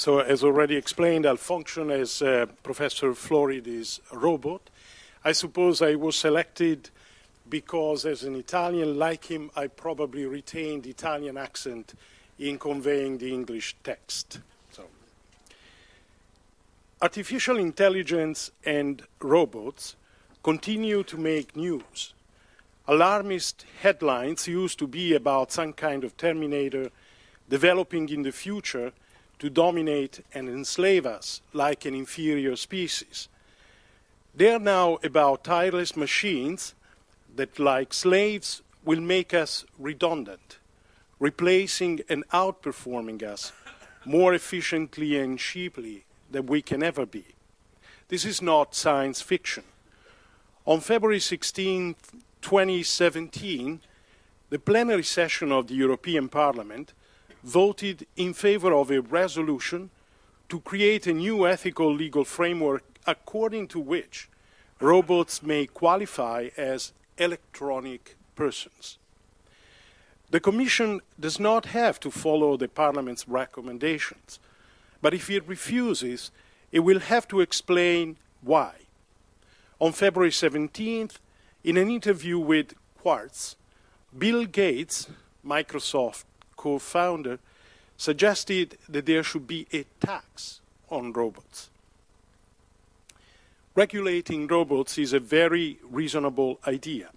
So as already explained, I'll function as Professor Floridi's robot. I suppose I was selected because as an Italian, like him, I probably retained the Italian accent in conveying the English text. So, artificial intelligence and robots continue to make news. Alarmist headlines used to be about some kind of Terminator developing in the future to dominate and enslave us like an inferior species. They are now about tireless machines that, like slaves, will make us redundant, replacing and outperforming us more efficiently and cheaply than we can ever be. This is not science fiction. On February 16, 2017, the plenary session of the European Parliament voted in favor of a resolution to create a new ethical legal framework according to which robots may qualify as electronic persons. The Commission does not have to follow the Parliament's recommendations, but if it refuses, it will have to explain why. On February 17th, in an interview with Quartz, Bill Gates, Microsoft co-founder, suggested that there should be a tax on robots. Regulating robots is a very reasonable idea.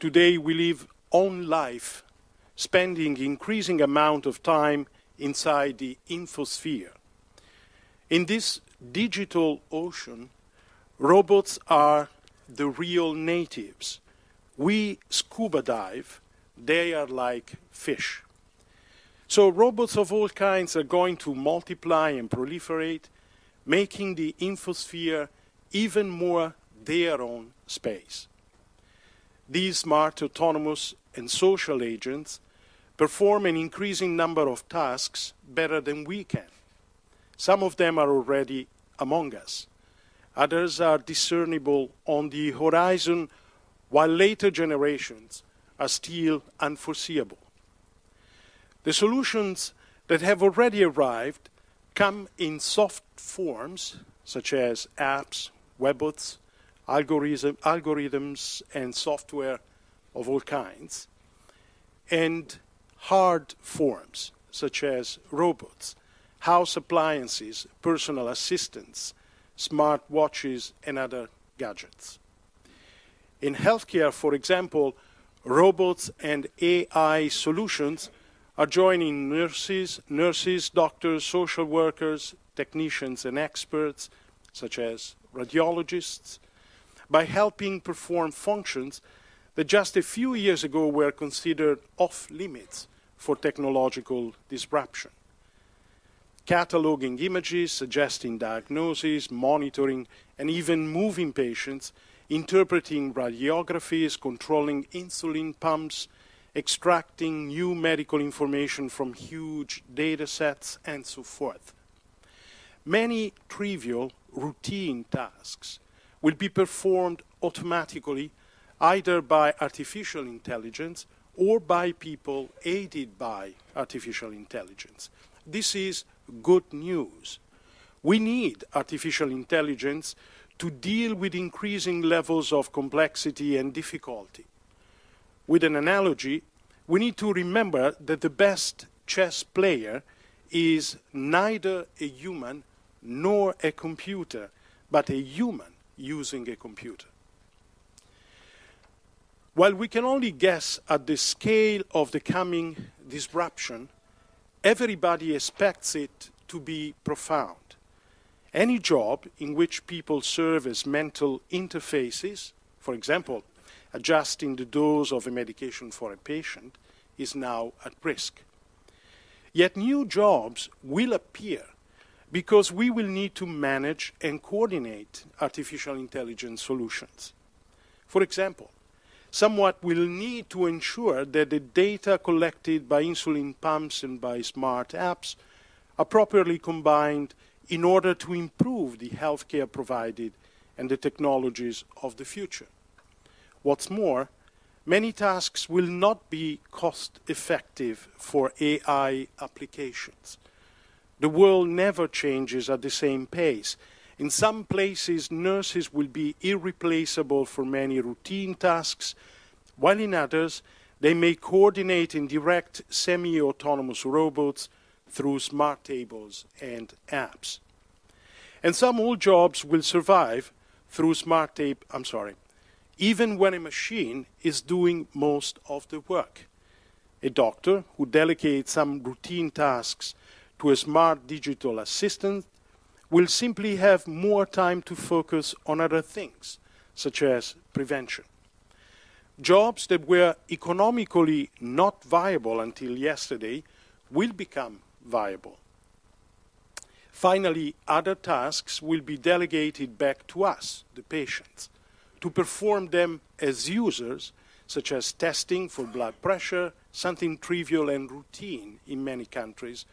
Today we live on life, spending increasing amount of time inside the infosphere. In this digital ocean, robots are the real natives. We scuba dive, they are like fish. So robots of all kinds are going to multiply and proliferate, making the infosphere even more their own space. These smart, autonomous, and social agents perform an increasing number of tasks better than we can. Some of them are already among us. Others are discernible on the horizon, while later generations are still unforeseeable. The solutions that have already arrived come in soft forms, such as apps, webbots, algorithms, and software of all kinds, and hard forms, such as robots, house appliances, personal assistants, smart watches, and other gadgets. In healthcare, for example, robots and AI solutions are joining nurses, doctors, social workers, technicians, and experts, such as radiologists, by helping perform functions that just a few years ago were considered off-limits for technological disruption. Cataloging images, suggesting diagnosis, monitoring, and even moving patients, interpreting radiographies, controlling insulin pumps, extracting new medical information from huge data sets, and so forth. Many trivial, routine tasks will be performed automatically either by artificial intelligence or by people aided by artificial intelligence. This is good news. We need artificial intelligence to deal with increasing levels of complexity and difficulty. With an analogy, we need to remember that the best chess player is neither a human nor a computer, but a human using a computer. While we can only guess at the scale of the coming disruption, everybody expects it to be profound. Any job in which people serve as mental interfaces, for example, adjusting the dose of a medication for a patient, is now at risk. Yet new jobs will appear because we will need to manage and coordinate artificial intelligence solutions. For example, someone will need to ensure that the data collected by insulin pumps and by smart apps are properly combined in order to improve the healthcare provided and the technologies of the future. What's more, many tasks will not be cost-effective for AI applications. The world never changes at the same pace. In some places, nurses will be irreplaceable for many routine tasks, while in others, they may coordinate and direct semi-autonomous robots through smart tables and apps. And some old jobs will survive through even when a machine is doing most of the work. A doctor who delegates some routine tasks to a smart digital assistant will simply have more time to focus on other things, such as prevention. Jobs that were economically not viable until yesterday will become viable. Finally, other tasks will be delegated back to us, the patients, to perform them as users, such as testing for blood pressure, something trivial and routine in many countries,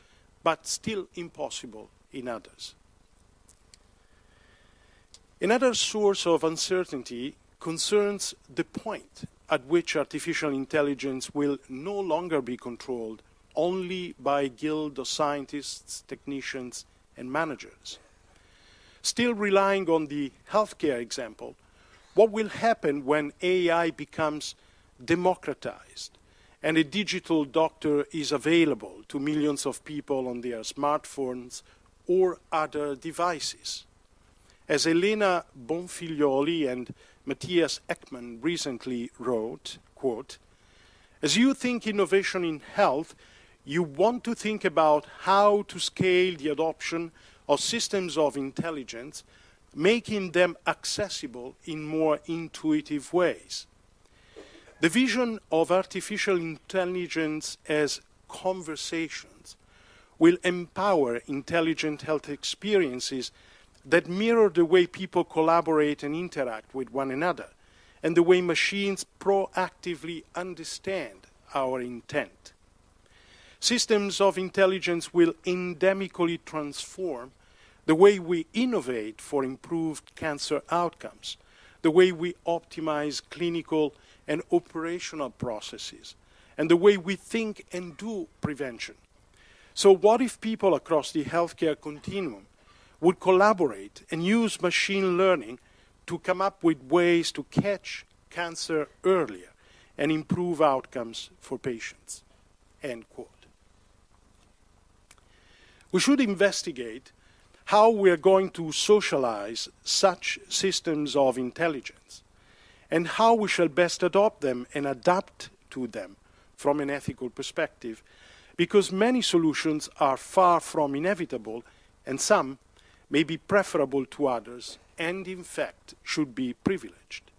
but still impossible in others. Another source of uncertainty concerns the point at which artificial intelligence will no longer be controlled only by a guild of scientists, technicians, and managers. Still relying on the healthcare example, what will happen when AI becomes democratized and a digital doctor is available to millions of people on their smartphones or other devices? As Elena Bonfiglioli and Matthias Ekman recently wrote, quote, "As you think innovation in health, you want to think about how to scale the adoption of systems of intelligence, making them accessible in more intuitive ways. The vision of artificial intelligence as conversations will empower intelligent health experiences that mirror the way people collaborate and interact with one another, and the way machines proactively understand our intent. Systems of intelligence will endemically transform the way we innovate for improved cancer outcomes, the way we optimize clinical and operational processes, and the way we think and do prevention. So what if people across the healthcare continuum would collaborate and use machine learning to come up with ways to catch cancer earlier and improve outcomes for patients?" End quote. We should investigate how we are going to socialize such systems of intelligence and how we shall best adopt them and adapt to them from an ethical perspective, because many solutions are far from inevitable and some may be preferable to others and, in fact, should be privileged.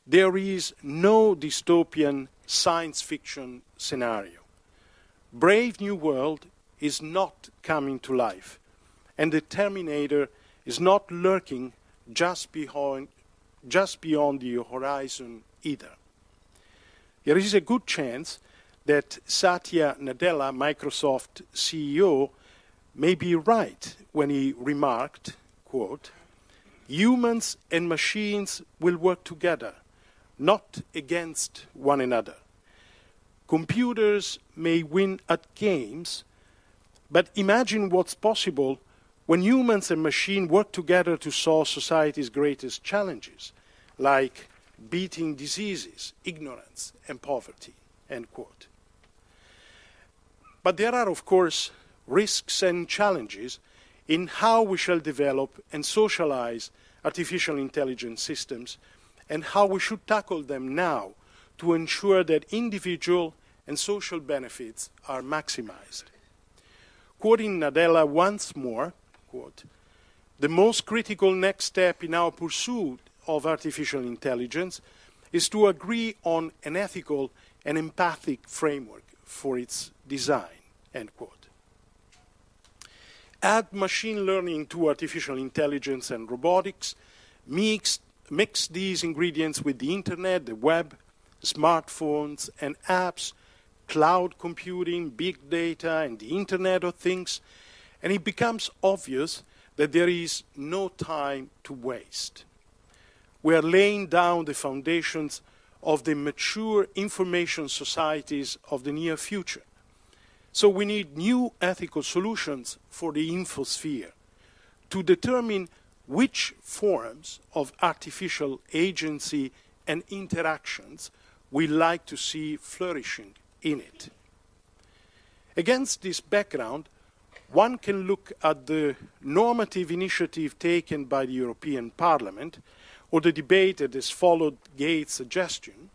There is no dystopian science fiction scenario. Brave New World is not coming to life, and the Terminator is not lurking just beyond the horizon either. There is a good chance that Satya Nadella, Microsoft CEO, may be right when he remarked, quote, "Humans and machines will work together, not against one another. Computers may win at games, but imagine what's possible when humans and machines work together to solve society's greatest challenges, like beating diseases, ignorance, and poverty," end quote. But there are, of course, risks and challenges in how we shall develop and socialize artificial intelligence systems and how we should tackle them now to ensure that individual and social benefits are maximized. Quoting Nadella once more, quote, "The most critical next step in our pursuit of artificial intelligence is to agree on an ethical and empathic framework for its design," end quote. Add machine learning to artificial intelligence and robotics, mix these ingredients with the internet, the web, smartphones and apps, cloud computing, big data, and the Internet of Things, and it becomes obvious that there is no time to waste. We are laying down the foundations of the mature information societies of the near future. So we need new ethical solutions for the infosphere to determine which forms of artificial agency and interactions we like to see flourishing in it. Against this background, one can look at the normative initiative taken by the European Parliament or the debate that has followed Gates' suggestion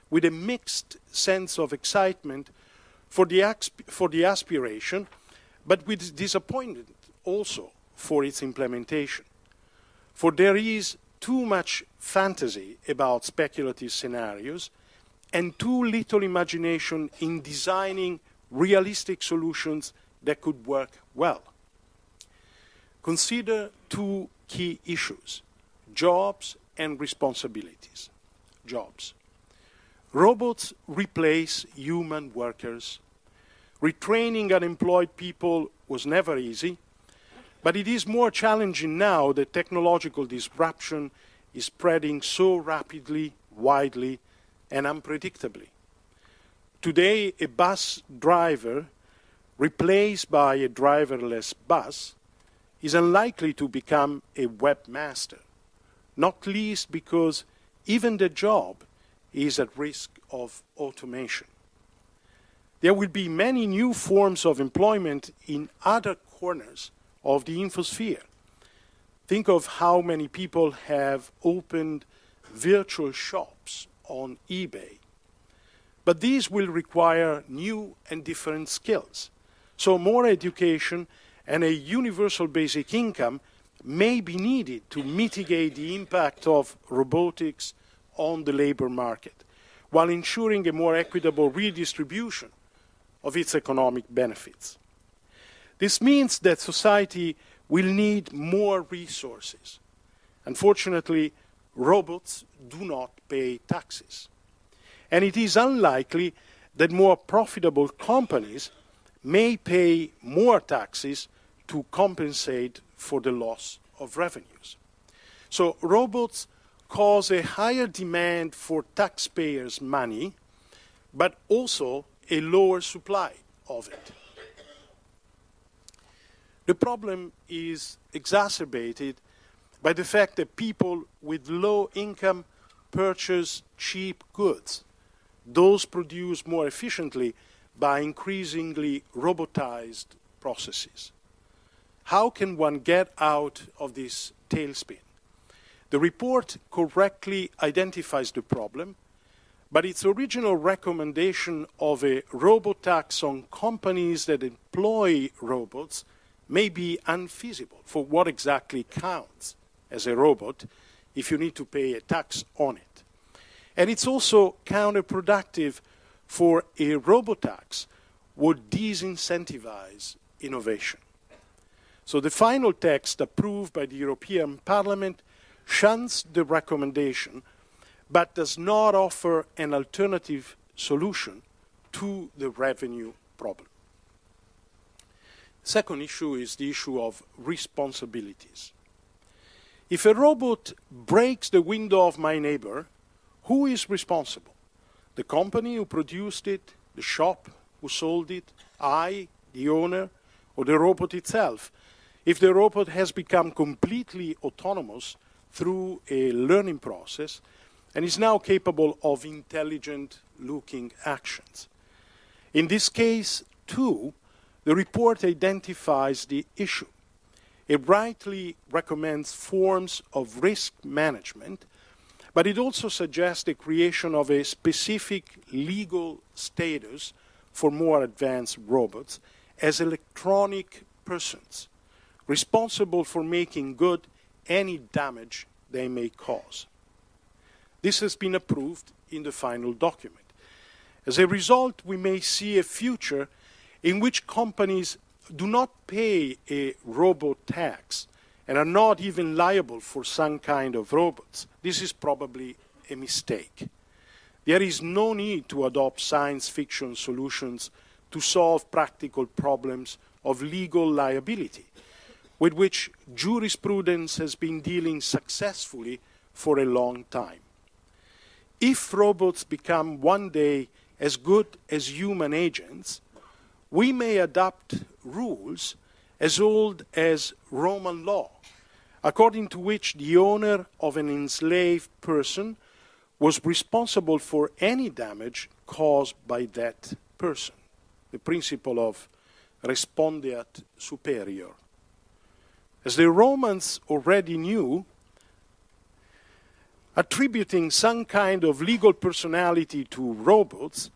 with a mixed sense of excitement for the aspiration, but with disappointment also for its implementation. For there is too much fantasy about speculative scenarios and too little imagination in designing realistic solutions that could work well. Consider two key issues: jobs and responsibilities. Jobs. Robots replace human workers. Retraining unemployed people was never easy, but it is more challenging now that technological disruption is spreading so rapidly, widely, and unpredictably. Today, a bus driver replaced by a driverless bus is unlikely to become a webmaster, not least because even the job is at risk of automation. There will be many new forms of employment in other corners of the infosphere. Think of how many people have opened virtual shops on eBay. But these will require new and different skills. So more education and a universal basic income may be needed to mitigate the impact of robotics on the labor market, while ensuring a more equitable redistribution of its economic benefits. This means that society will need more resources. Unfortunately, robots do not pay taxes. And it is unlikely that more profitable companies may pay more taxes to compensate for the loss of revenues. So robots cause a higher demand for taxpayers' money, but also a lower supply of it. The problem is exacerbated by the fact that people with low income purchase cheap goods, those produced more efficiently by increasingly robotized processes. How can one get out of this tailspin? The report correctly identifies the problem, but its original recommendation of a robotax on companies that employ robots may be unfeasible for what exactly counts as a robot if you need to pay a tax on it. And it's also counterproductive, for a robotax would disincentivize innovation. So the final text approved by the European Parliament shuns the recommendation, but does not offer an alternative solution to the revenue problem. Second issue is the issue of responsibilities. If a robot breaks the window of my neighbor, who is responsible? The company who produced it, the shop who sold it, I, the owner, or the robot itself? If the robot has become completely autonomous through a learning process and is now capable of intelligent-looking actions. In this case, too, the report identifies the issue. It rightly recommends forms of risk management, but it also suggests the creation of a specific legal status for more advanced robots as electronic persons, responsible for making good any damage they may cause. This has been approved in the final document. As a result, we may see a future in which companies do not pay a robot tax and are not even liable for some kind of robots. This is probably a mistake. There is no need to adopt science fiction solutions to solve practical problems of legal liability, with which jurisprudence has been dealing successfully for a long time. If robots become one day as good as human agents, we may adopt rules as old as Roman law, according to which the owner of an enslaved person was responsible for any damage caused by that person. The principle of respondeat superior. As the Romans already knew, attributing some kind of legal personality to robots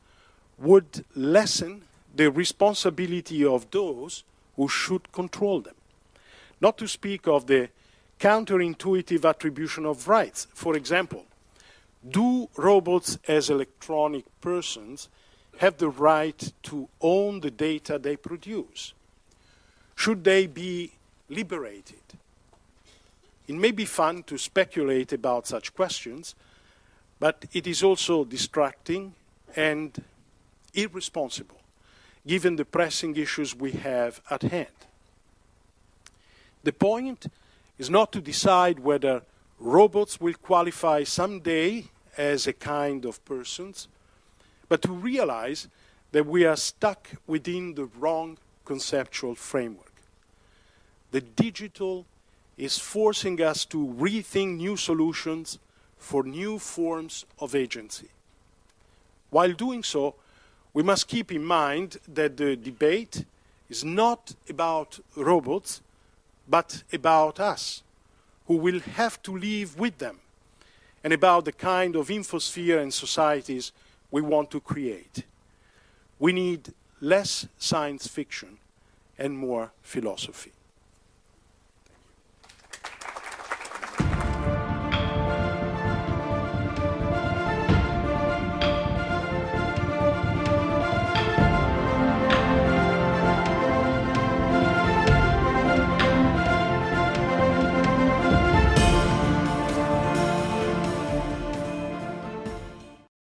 would lessen the responsibility of those who should control them. Not to speak of the counterintuitive attribution of rights. For example, do robots as electronic persons have the right to own the data they produce? Should they be liberated? It may be fun to speculate about such questions, but it is also distracting and irresponsible, given the pressing issues we have at hand. The point is not to decide whether robots will qualify someday as a kind of persons, but to realize that we are stuck within the wrong conceptual framework. The digital is forcing us to rethink new solutions for new forms of agency. While doing so, we must keep in mind that the debate is not about robots, but about us, who will have to live with them, and about the kind of infosphere and societies we want to create. We need less science fiction and more philosophy.